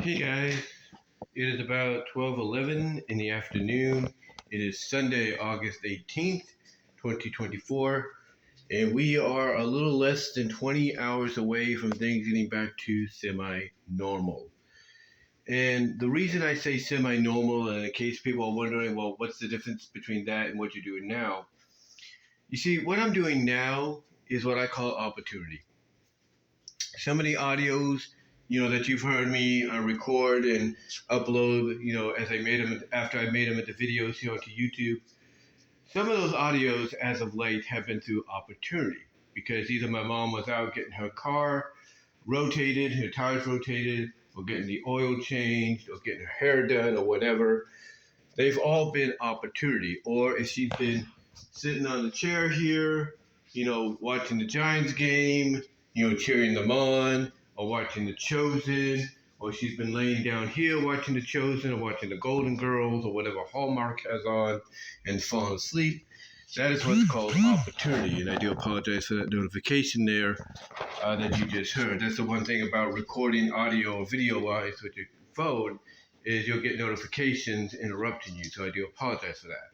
Hey guys, it is about 12:11 in the afternoon. It is Sunday, August 18th, 2024, and we are a little less than 20 hours away from things getting back to semi-normal. And the reason I say semi-normal, and in case people are wondering, well, what's the difference between that and what you're doing now? You see, what I'm doing now is what I call opportunity. Some of the audios, that you've heard me record and upload, as I made them after I made them into videos here onto YouTube. Some of those audios, as of late, have been through opportunity because either my mom was out getting her car rotated, her tires rotated, or getting the oil changed, or getting her hair done, or whatever. They've all been opportunity. Or if she's been sitting on the chair here, watching the Giants game, cheering them on, or watching The Chosen, or she's been laying down here watching The Chosen, or watching The Golden Girls, or whatever Hallmark has on, and falling asleep. That is what's called opportunity, and I do apologize for that notification there that you just heard. That's the one thing about recording audio or video-wise with your phone, is you'll get notifications interrupting you, so I do apologize for that.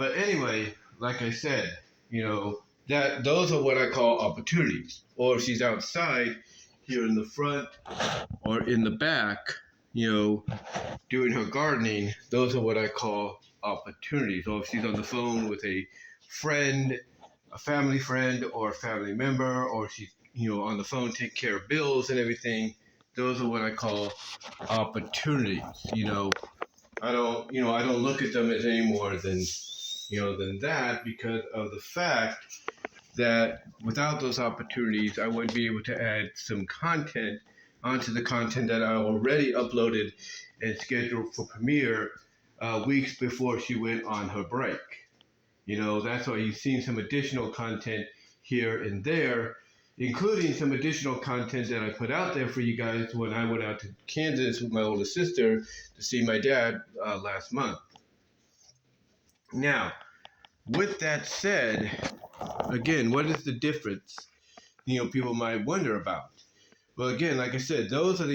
But anyway, like I said, that those are what I call opportunities. Or if she's outside here in the front or in the back, doing her gardening, those are what I call opportunities. Or if she's on the phone with a friend, a family friend or a family member, or she's, on the phone taking care of bills and everything, those are what I call opportunities. I don't look at them as any more than that, because of the fact that without those opportunities, I wouldn't be able to add some content onto the content that I already uploaded and scheduled for premiere weeks before she went on her break. That's why you've seen some additional content here and there, including some additional content that I put out there for you guys when I went out to Kansas with my older sister to see my dad last month. Now, with that said, again, what is the difference? People might wonder about. Well, again, like I said, those are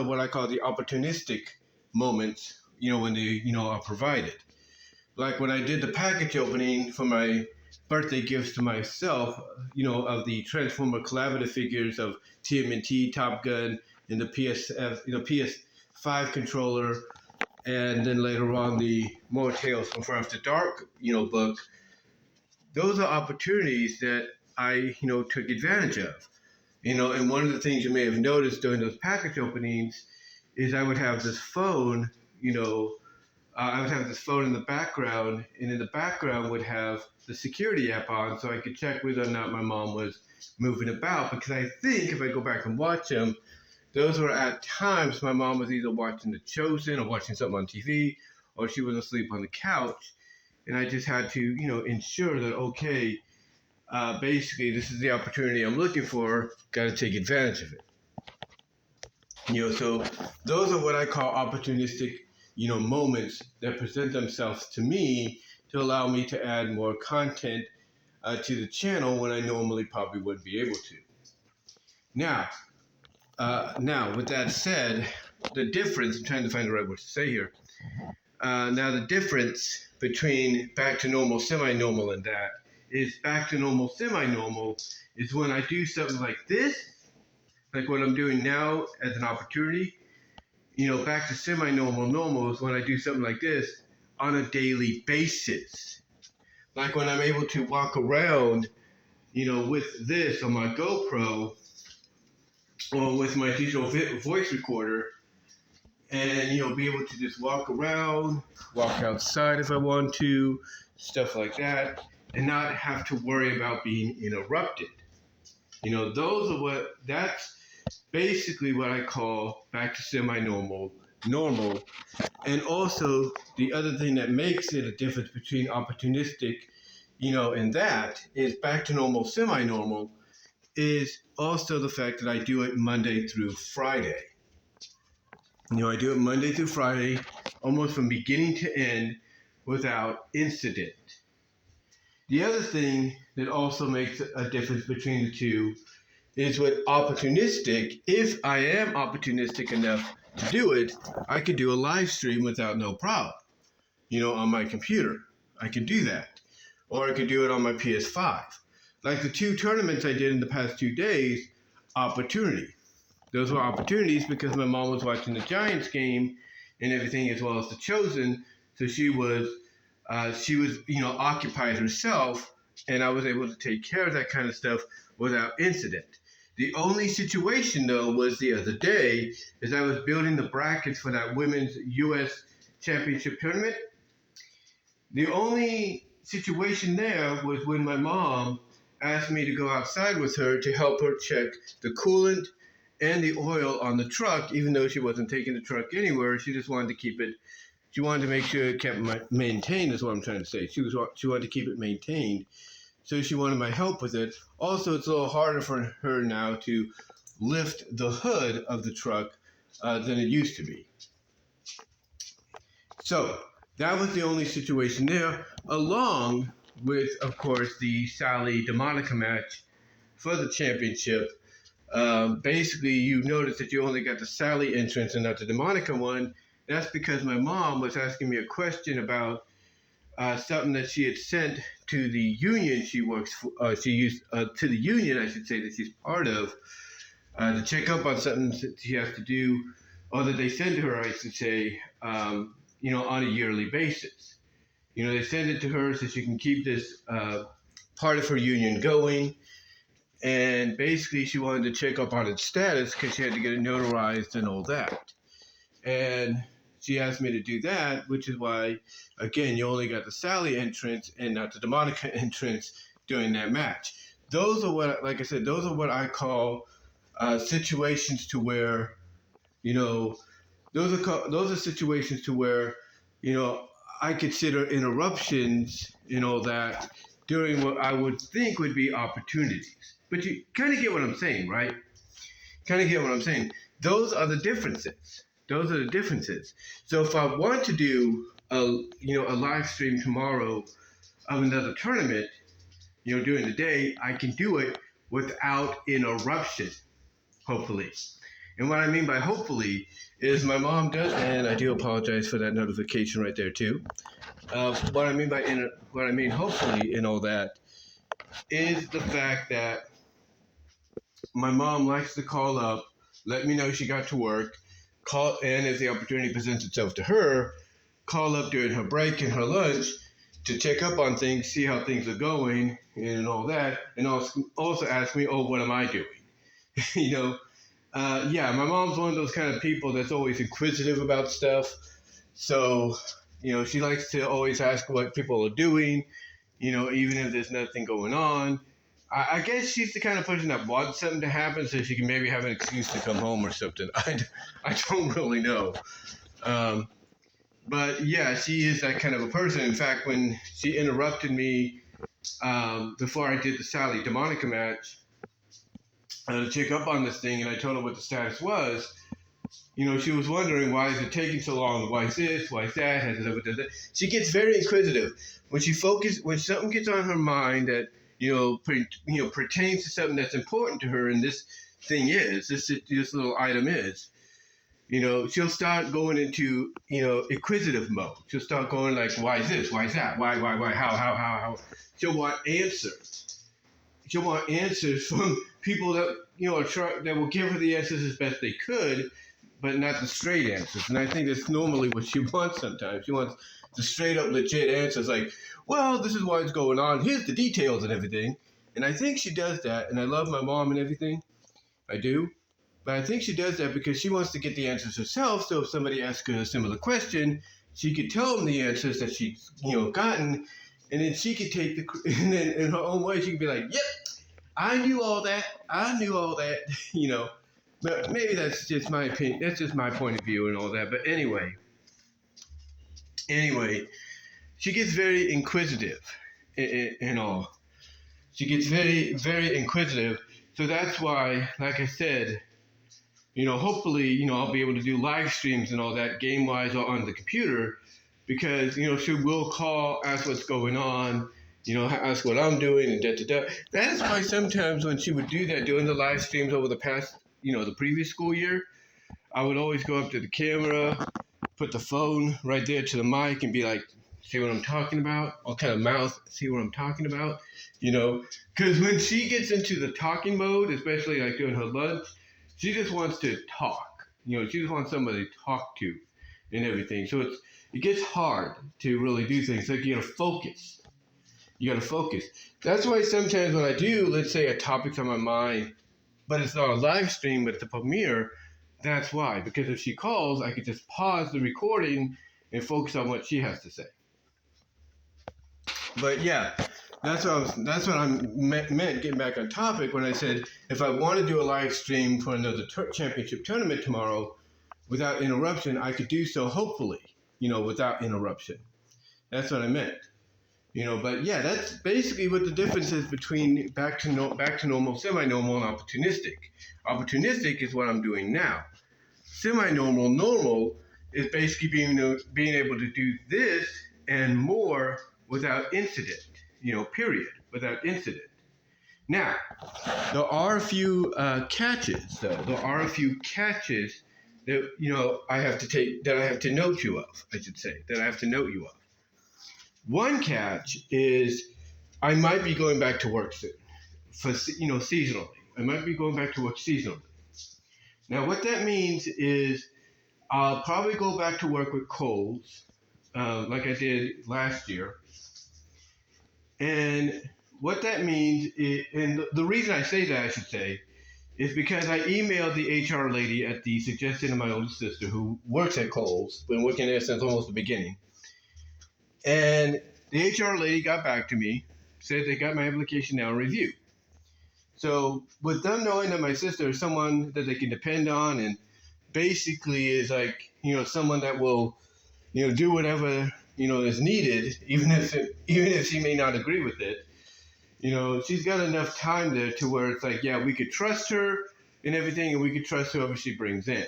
what I call the opportunistic moments, when they, are provided. Like when I did the package opening for my birthday gifts to myself, of the Transformer collaborative figures of TMNT, Top Gun, and the PS5 controller, and then later on the More Tales from Far After Dark, book. Those are opportunities that I, took advantage of. And one of the things you may have noticed during those package openings is I would have this phone, I would have this phone in the background, and in the background would have the security app on so I could check whether or not my mom was moving about. Because I think if I go back and watch them, those were at times my mom was either watching The Chosen or watching something on TV, or she was asleep on the couch. And I just had to, ensure that, okay, basically this is the opportunity I'm looking for, got to take advantage of it. So those are what I call opportunistic, moments that present themselves to me to allow me to add more content to the channel when I normally probably wouldn't be able to. Now, with that said, the difference, I'm trying to find the right word to say here. Now, the difference between back to normal, semi-normal, and that is back to normal, semi-normal is when I do something like this, like what I'm doing now as an opportunity. Back to semi-normal, normal is when I do something like this on a daily basis. Like when I'm able to walk around, with this on my GoPro or with my digital voice recorder, and be able to just walk around, walk outside if I want to, stuff like that, and not have to worry about being interrupted. That's basically what I call back to semi-normal, normal. And also the other thing that makes it a difference between opportunistic, and that is back to normal, semi-normal, is also the fact that I do it Monday through Friday. I do it Monday through Friday, almost from beginning to end, without incident. The other thing that also makes a difference between the two is with opportunistic. If I am opportunistic enough to do it, I could do a live stream without no problem. On my computer. I can do that. Or I could do it on my PS5. Like the 2 tournaments I did in the past 2 days, opportunity. Those were opportunities because my mom was watching the Giants game and everything, as well as the Chosen. So she was occupied herself, and I was able to take care of that kind of stuff without incident. The only situation, though, was the other day, as I was building the brackets for that women's U.S. championship tournament. The only situation there was when my mom asked me to go outside with her to help her check the coolant and the oil on the truck, even though she wasn't taking the truck anywhere. She just wanted to keep it. She wanted to make sure it kept maintained, is what I'm trying to say. She wanted to keep it maintained, so she wanted my help with it. Also, it's a little harder for her now to lift the hood of the truck than it used to be. So that was the only situation there, along with, of course, the Sally DeMonica match for the championship. Basically, you notice that you only got the Sally entrance and not the DeMonica one. That's because my mom was asking me a question about something that she had sent to the union she works for. To the union, I should say, that she's part of, to check up on something that she has to do, or that they send to her, I should say, on a yearly basis. They send it to her so she can keep this part of her union going. And basically, she wanted to check up on its status because she had to get it notarized and all that. And she asked me to do that, which is why, again, you only got the Sally entrance and not the DeMonica entrance during that match. Those are what, like I said, those are what I call situations to where, those are situations to where, I consider interruptions, that during what I would think would be opportunities. But you kind of get what I'm saying, right? Kind of get what I'm saying. Those are the differences. Those are the differences. So if I want to do a live stream tomorrow of another tournament, during the day, I can do it without interruption, hopefully. And what I mean by hopefully is my mom does, and I do apologize for that notification right there too. What I mean hopefully in all that is the fact that my mom likes to call up, let me know she got to work, and if the opportunity presents itself to her, call up during her break and her lunch to check up on things, see how things are going and all that, and also ask me, oh, what am I doing? Yeah, my mom's one of those kind of people that's always inquisitive about stuff. So, she likes to always ask what people are doing, even if there's nothing going on. I guess she's the kind of person that wants something to happen so she can maybe have an excuse to come home or something. I don't really know. But yeah, she is that kind of a person. In fact, when she interrupted me before I did the Sally DeMonica match to check up on this thing, and I told her what the status was, she was wondering, why is it taking so long? Why is this? Why is that? Has it ever done that? She gets very inquisitive. When something gets on her mind that, pertains to something that's important to her, and this thing is, this little item is, she'll start going into, inquisitive mode. She'll start going like, why is this? Why is that? Why, how? She'll want answers. She'll want answers from people that, that will give her the answers as best they could, but not the straight answers. And I think that's normally what she wants sometimes. She wants the straight up legit answers like, well, this is what's going on. Here's the details and everything. And I think she does that. And I love my mom and everything. I do. But I think she does that because she wants to get the answers herself. So if somebody asks her a similar question, she could tell them the answers that she's, gotten. And then she could take and then in her own way, she could be like, yep, I knew all that. But maybe that's just my opinion. That's just my point of view and all that. But anyway, she gets very inquisitive and all. She gets very, very inquisitive. So that's why, like I said, hopefully, I'll be able to do live streams and all that game-wise or on the computer because, she will call, ask what's going on, ask what I'm doing and da da da. That is why sometimes when she would do that during the live streams over the past, the previous school year, I would always go up to the camera, put the phone right there to the mic, and be like, "See what I'm talking about?" I'll kind of mouth, "See what I'm talking about?" Because when she gets into the talking mode, especially like during her lunch, she just wants to talk. She just wants somebody to talk to, and everything. So it gets hard to really do things. Like you gotta focus. You gotta focus. That's why sometimes when I do, let's say a topic's on my mind, but it's not a live stream, but it's a premiere. That's why. Because if she calls, I could just pause the recording and focus on what she has to say. But yeah, that's what I meant getting back on topic when I said if I want to do a live stream for another championship tournament tomorrow without interruption, I could do so hopefully, without interruption. That's what I meant. But yeah, that's basically what the difference is between back to normal, semi-normal, and opportunistic. Opportunistic is what I'm doing now. Semi-normal, normal is basically being able to do this and more without incident. Period, without incident. Now, there are a few catches, though. There are a few catches that I have to note you of. I should say that I have to note you of. One catch is I might be going back to work soon, seasonally. I might be going back to work seasonally. Now, what that means is I'll probably go back to work with Kohl's, like I did last year. And what that means is, and the reason I say that, I should say, is because I emailed the HR lady at the suggestion of my older sister who works at Kohl's, been working there since almost the beginning. And the HR lady got back to me, said they got my application now in review. So with them knowing that my sister is someone that they can depend on and basically is like, someone that will, do whatever, is needed, even if she may not agree with it, she's got enough time there to where it's like, yeah, we could trust her and everything, and we could trust whoever she brings in,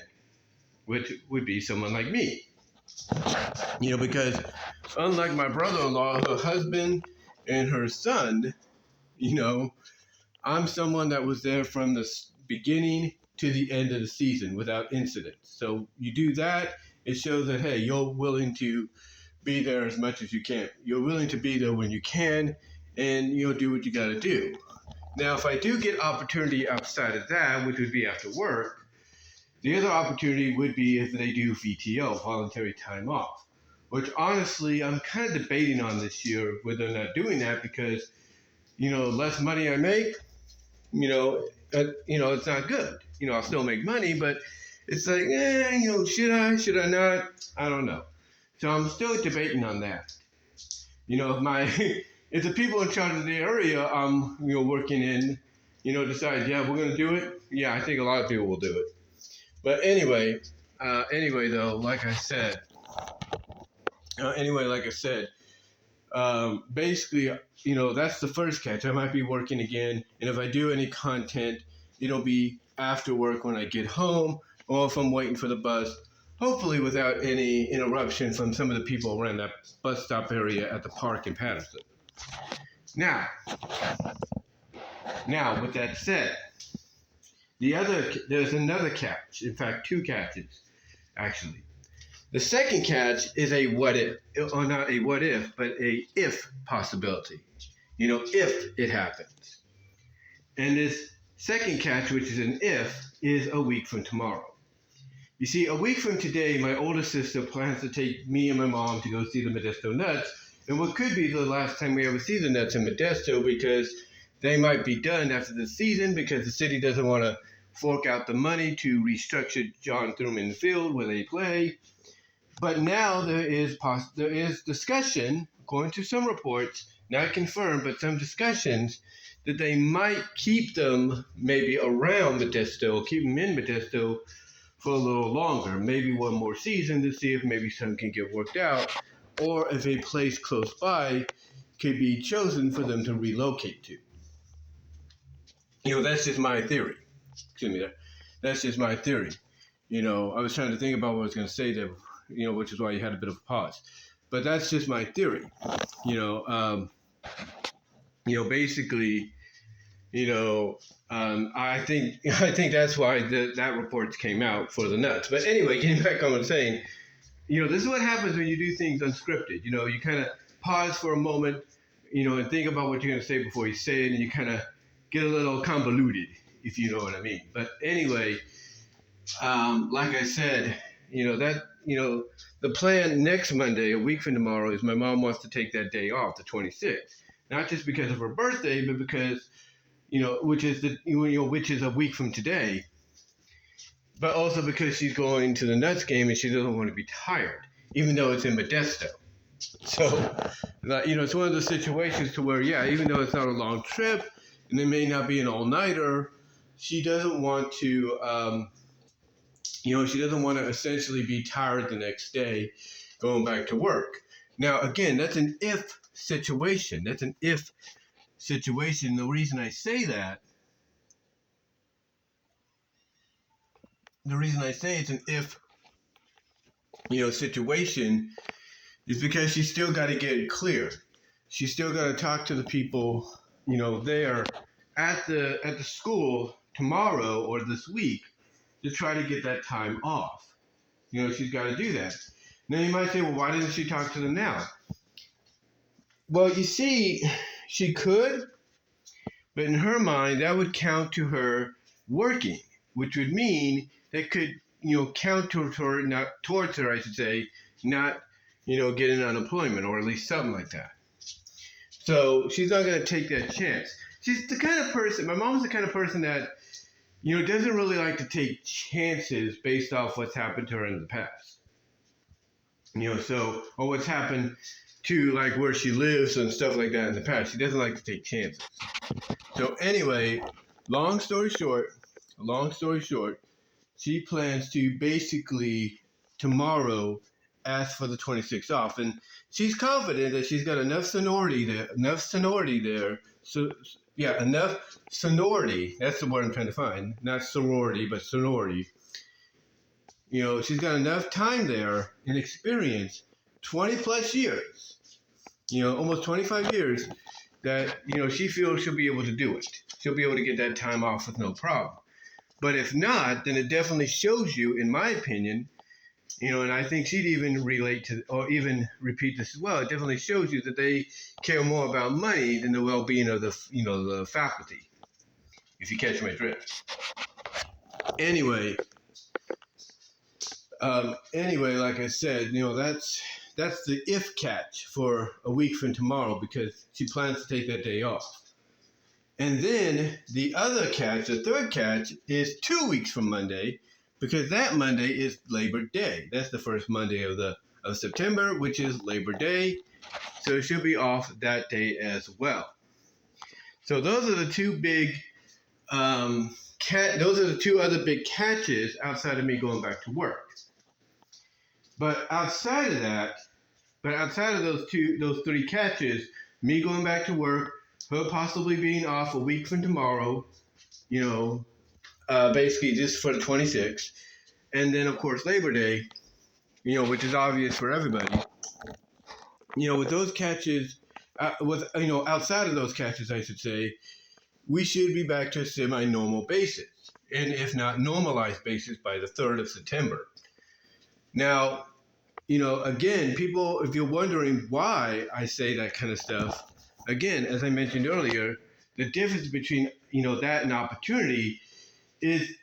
which would be someone like me. Because unlike my brother-in-law, her husband and her son, I'm someone that was there from the beginning to the end of the season without incident. So you do that, it shows that, hey, you're willing to be there as much as you can. You're willing to be there when you can, and you'll do what you got to do. Now, if I do get opportunity outside of that, which would be after work, the other opportunity would be if they do VTO, voluntary time off, which honestly I'm kind of debating on this year whether or not doing that because, less money I make, it's not good. I'll still make money, but it's like, should I not? I don't know. So I'm still debating on that. If the people in charge of the area I'm, working in, decide, yeah, we're going to do it. Yeah, I think a lot of people will do it. But anyway, though, like I said, basically, that's the first catch. I might be working again, and if I do any content, it'll be after work when I get home, or if I'm waiting for the bus, hopefully without any interruption from some of the people around that bus stop area at the park in Patterson. Now, with that said, there's another catch. In fact, two catches, actually. The second catch is a what if, or not a what if, but a if possibility. If it happens. And this second catch, which is an if, is a week from tomorrow. You see, a week from today, my older sister plans to take me and my mom to go see the Modesto Nuts, and what could be the last time we ever see the Nuts in Modesto because they might be done after the season because the city doesn't want to fork out the money to restructure John Thurman Field where they play. But now there is discussion, according to some reports, not confirmed, but some discussions, that they might keep them maybe around Modesto, keep them in Modesto for a little longer, maybe one more season to see if maybe some can get worked out, or if a place close by could be chosen for them to relocate to. That's just my theory. Excuse me, that's just my theory. I was trying to think about what I was going to say there, which is why you had a bit of a pause. But that's just my theory. Basically, you know, I think that's why that report came out for the nuts. But anyway, getting back on what I'm saying, this is what happens when you do things unscripted. You kind of pause for a moment, and think about what you're going to say before you say it, and you kind of get a little convoluted, if you know what I mean. But anyway, like I said, the plan next Monday, a week from tomorrow, is my mom wants to take that day off, the 26th, not just because of her birthday, but because which is a week from today, but also because she's going to the Nuts game and she doesn't want to be tired, even though it's in Modesto. So, it's one of those situations to where, yeah, even though it's not a long trip and it may not be an all-nighter, she doesn't want to, essentially be tired the next day going back to work. Now, again, that's an if situation. That's an if situation. The reason I say it's an if, situation is because she's still got to get it cleared. She's still got to talk to the people, there at the school tomorrow or this week to try to get that time off. She's got to do that. Now you might say, well, why doesn't she talk to them now? Well, you see, she could, but in her mind, that would count to her working, which would mean that could, count towards her, I should say, not, getting unemployment or at least something like that. So she's not going to take that chance. She's the kind of person, my mom's the kind of person that, doesn't really like to take chances based off what's happened to her in the past. Or what's happened to like where she lives and stuff like that in the past. She doesn't like to take chances. So anyway, long story short, she plans to basically tomorrow ask for the 26th off. And she's confident that she's got enough seniority there. So, yeah, enough seniority. That's the word I'm trying to find. Not sorority, but seniority. She's got enough time there and experience, 20 plus years, almost 25 years, that, she feels she'll be able to do it. She'll be able to get that time off with no problem. But if not, then it definitely shows you, in my opinion, and I think she'd even relate to, or even repeat this as well, it definitely shows you that they care more about money than the well-being of the faculty, if you catch my drift. Anyway, like I said, that's the if catch for a week from tomorrow, because she plans to take that day off. And then the other catch, the third catch, is 2 weeks from Monday, because that Monday is Labor Day. That's the first Monday of September, which is Labor Day. So she'll be off that day as well. So those are the two big those are the two other big catches outside of me going back to work. But outside of those three catches, me going back to work, her possibly being off a week from tomorrow, basically just for the 26th, and then of course Labor Day, which is obvious for everybody. With those catches, outside of those catches, I should say, we should be back to a semi-normal basis, and if not normalized basis by the 3rd of September. Now, again, people, if you're wondering why I say that kind of stuff, again, as I mentioned earlier, the difference between, that and opportunity is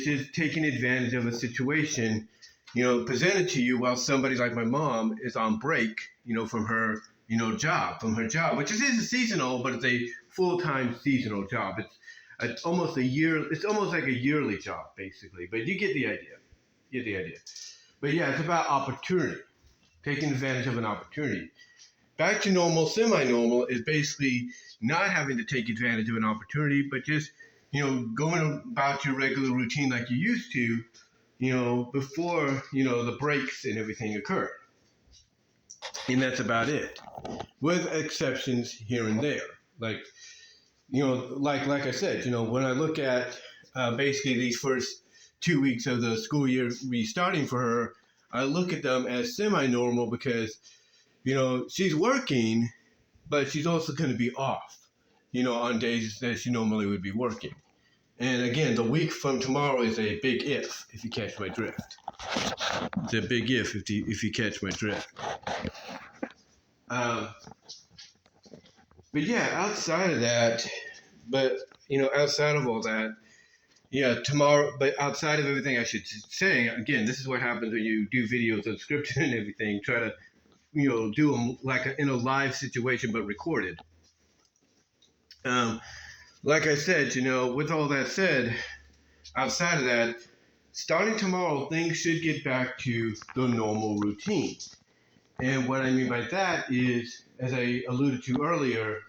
just taking advantage of a situation, presented to you while somebody like my mom is on break, from her job, which is seasonal, but it's a full-time seasonal job. It's almost like a yearly job, basically, but you get the idea. But yeah, it's about opportunity, taking advantage of an opportunity. Back to normal, semi-normal is basically not having to take advantage of an opportunity, but just, going about your regular routine like you used to, before, the breaks and everything occurred. And that's about it, with exceptions here and there. Like I said, when I look at basically these first 2 weeks of the school year restarting for her, I look at them as semi-normal because, she's working, but she's also going to be off, on days that she normally would be working. And again, the week from tomorrow is a big if you catch my drift. It's a big if you catch my drift. Um, but yeah, outside of that, outside of all that, yeah, tomorrow, but outside of everything I should say, again, this is what happens when you do videos unscripted and everything. Try to, do them in a live situation, but recorded. Like I said, with all that said, outside of that, starting tomorrow, things should get back to the normal routine. And what I mean by that is, as I alluded to earlier,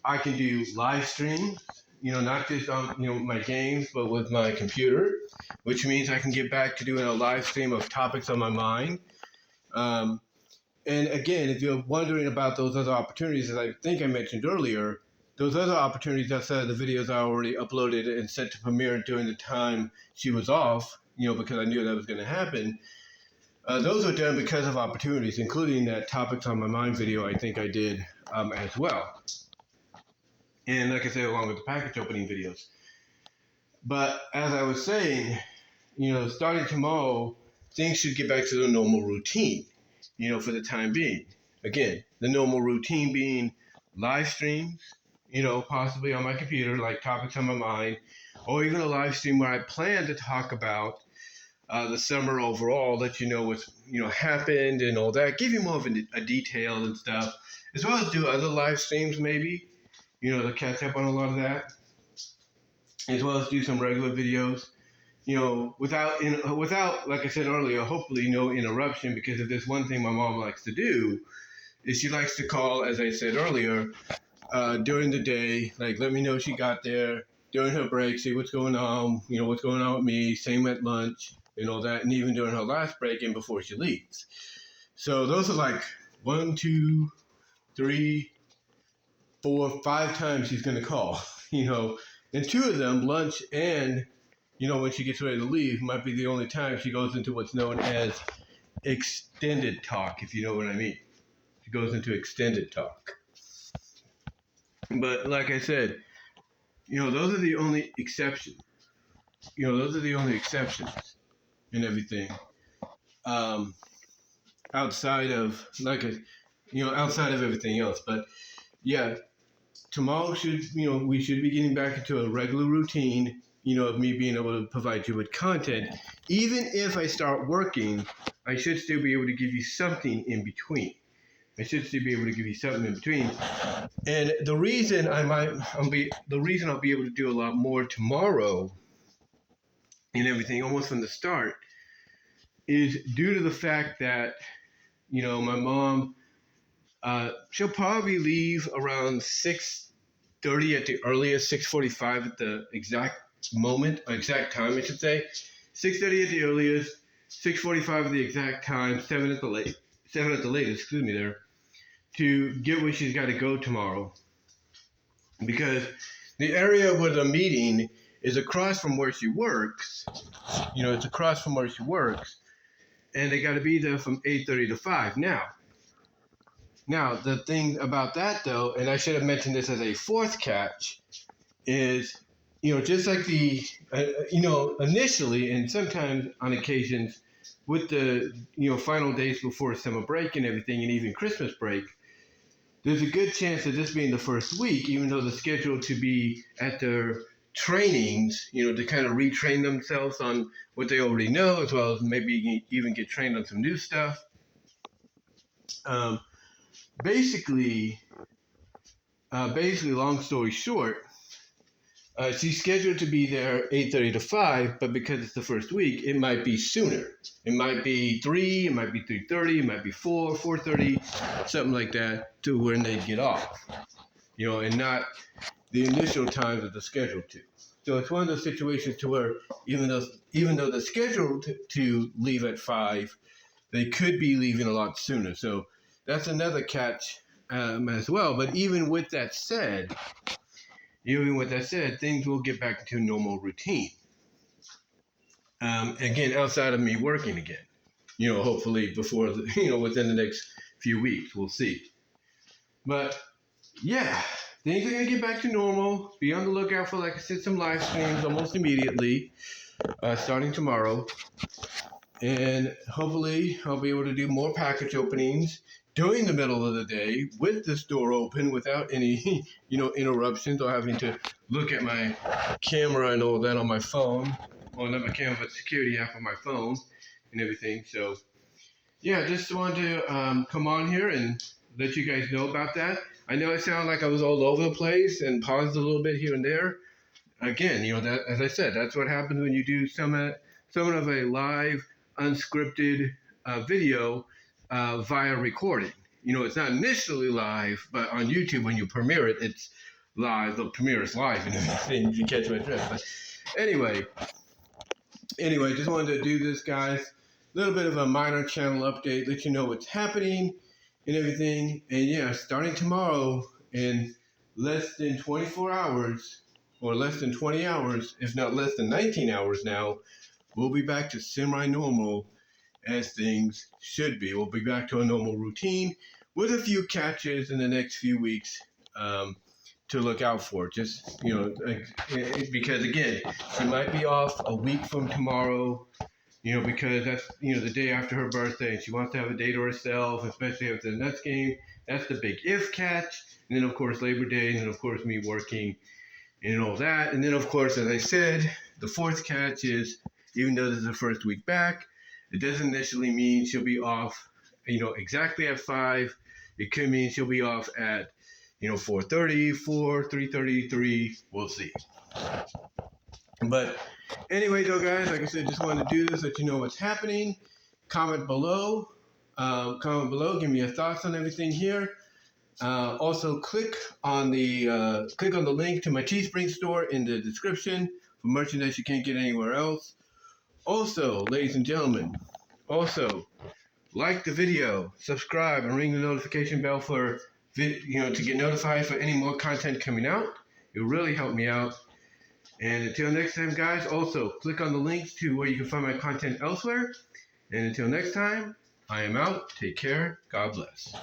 I can do live streams, not just on, my games, but with my computer, which means I can get back to doing a live stream of topics on my mind. And again, if you're wondering about those other opportunities, as I think I mentioned earlier, those other opportunities outside of the videos I already uploaded and sent to Premiere during the time she was off, because I knew that was going to happen. Those were done because of opportunities, including that Topics on My Mind video I think I did as well. And like I said, along with the package opening videos. But as I was saying, starting tomorrow, things should get back to the normal routine, for the time being. Again, the normal routine being live streams, possibly on my computer, like Topics on My Mind, or even a live stream where I plan to talk about the summer overall, let you know what's happened and all that, give you more of a detail and stuff, as well as do other live streams maybe, to catch up on a lot of that, as well as do some regular videos, without, like I said earlier, hopefully no interruption, because if there's one thing my mom likes to do, is she likes to call, as I said earlier, during the day, like let me know she got there, during her break, see what's going on, what's going on with me, same at lunch, and all that, and even during her last break and before she leaves. So those are like 1, 2, 3, 4, 5 times she's going to call, and 2 of them, lunch and, when she gets ready to leave, might be the only time she goes into what's known as extended talk, if you know what I mean. She goes into extended talk. But like I said, those are the only exceptions. Those are the only exceptions and everything. Outside of outside of everything else. But yeah, tomorrow we should be getting back into a regular routine, of me being able to provide you with content. Even if I start working, I should still be able to give you something in between. And the reason I'll be able to do a lot more tomorrow and everything, almost from the start, is due to the fact that, my mom, she'll probably leave around 6:30 at the earliest, 6:45 at the exact time, I should say. 6:30 at the earliest, 6:45 at the exact time, 7 at the latest, to get where she's got to go tomorrow. Because the area where the meeting is across from where she works, it's across from where she works, and they got to be there from 8:30 to 5. Now, the thing about that, though, and I should have mentioned this as a fourth catch, is, just like initially, and sometimes on occasions, with the, final days before summer break and everything, and even Christmas break, there's a good chance that this being the first week, even though they're scheduled to be at their trainings, to kind of retrain themselves on what they already know, as well as maybe even get trained on some new stuff. Basically, long story short, she's scheduled to be there 8:30 to 5, but because it's the first week, it might be sooner. It might be 3, it might be 3:30, it might be 4, 4:30, something like that, to when they get off, and not the initial times that they're scheduled to. So it's one of those situations to where even though they're scheduled to leave at 5, they could be leaving a lot sooner. So that's another catch as well. But even with that said, things will get back to normal routine. Again, outside of me working again, hopefully before, within the next few weeks, we'll see. But yeah, things are gonna get back to normal. Be on the lookout for, like I said, some live streams almost immediately, starting tomorrow. And hopefully I'll be able to do more package openings during the middle of the day with the store open without any interruptions or having to look at my camera and all that on my phone. Well, not my camera, but security app on my phone and everything. So yeah, just wanted to come on here and let you guys know about that. I know it sounded like I was all over the place and paused a little bit here and there. Again, that, as I said, that's what happens when you do somewhat of a live, unscripted video via recording. It's not initially live, but on YouTube when you premiere it, it's live. The premiere is live and everything. If you catch my drift. But anyway, just wanted to do this, guys. A little bit of a minor channel update, let you know what's happening and everything. And yeah, starting tomorrow in less than 24 hours, or less than 20 hours, if not less than 19 hours now, we'll be back to semi-normal as things should be. We'll be back to a normal routine with a few catches in the next few weeks to look out for. Just, because again, she might be off a week from tomorrow, because that's, the day after her birthday, and she wants to have a day to herself, especially after the Nets game. That's the big if catch. And then, of course, Labor Day, and then, of course, me working and all that. And then, of course, as I said, the fourth catch is, even though this is the first week back, it doesn't necessarily mean she'll be off, exactly at 5. It could mean she'll be off at, 4:30, 4, 3:33. We'll see. But anyway, though, guys, like I said, just wanted to do this, let you know what's happening. Comment below. Give me your thoughts on everything here. Also, click on the link to my Teespring store in the description for merchandise you can't get anywhere else. Also, ladies and gentlemen, like the video, subscribe, and ring the notification bell for to get notified for any more content coming out. It will really help me out. And until next time, guys, also click on the links to where you can find my content elsewhere. And until next time, I am out. Take care. God bless.